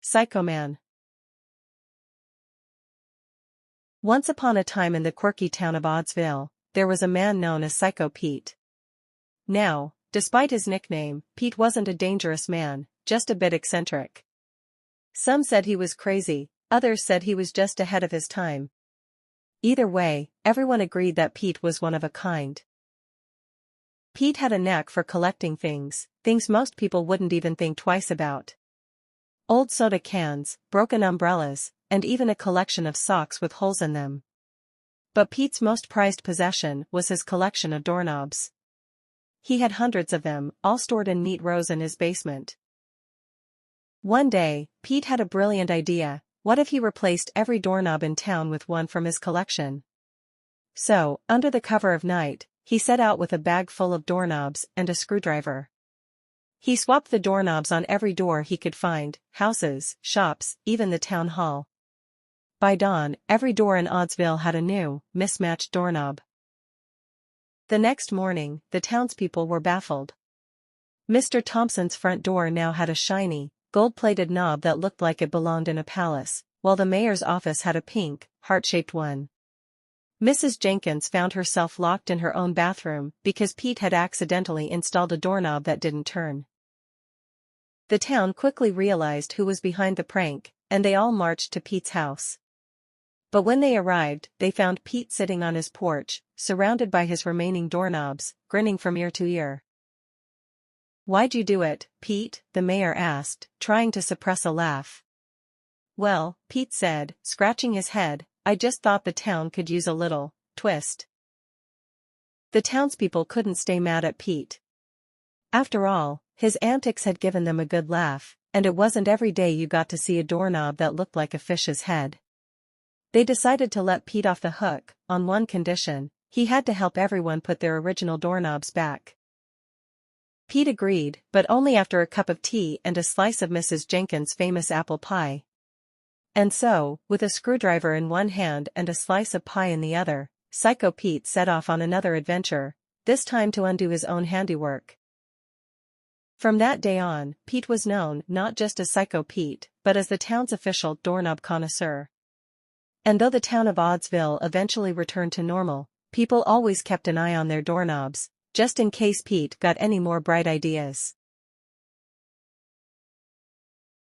Psycho Man. Once upon a time in the quirky town of Oddsville, there was a man known as Psycho Pete. Now, despite his nickname, Pete wasn't a dangerous man, just a bit eccentric. Some said he was crazy, others said he was just ahead of his time. Either way, everyone agreed that Pete was one of a kind. Pete had a knack for collecting things most people wouldn't even think twice about. Old soda cans, broken umbrellas, and even a collection of socks with holes in them. But Pete's most prized possession was his collection of doorknobs. He had hundreds of them, all stored in neat rows in his basement. One day, Pete had a brilliant idea. What if he replaced every doorknob in town with one from his collection? So, under the cover of night, he set out with a bag full of doorknobs and a screwdriver. He swapped the doorknobs on every door he could find, houses, shops, even the town hall. By dawn, every door in Oddsville had a new, mismatched doorknob. The next morning, the townspeople were baffled. Mr. Thompson's front door now had a shiny, gold-plated knob that looked like it belonged in a palace, while the mayor's office had a pink, heart-shaped one. Mrs. Jenkins found herself locked in her own bathroom because Pete had accidentally installed a doorknob that didn't turn. The town quickly realized who was behind the prank, and they all marched to Pete's house. But when they arrived, they found Pete sitting on his porch, surrounded by his remaining doorknobs, grinning from ear to ear. "Why'd you do it, Pete?" the mayor asked, trying to suppress a laugh. "Well," Pete said, scratching his head, "I just thought the town could use a little twist." The townspeople couldn't stay mad at Pete. After all, his antics had given them a good laugh, and it wasn't every day you got to see a doorknob that looked like a fish's head. They decided to let Pete off the hook, on one condition: he had to help everyone put their original doorknobs back. Pete agreed, but only after a cup of tea and a slice of Mrs. Jenkins' famous apple pie. And so, with a screwdriver in one hand and a slice of pie in the other, Psycho Pete set off on another adventure, this time to undo his own handiwork. From that day on, Pete was known not just as Psycho Pete, but as the town's official doorknob connoisseur. And though the town of Oddsville eventually returned to normal, people always kept an eye on their doorknobs, just in case Pete got any more bright ideas.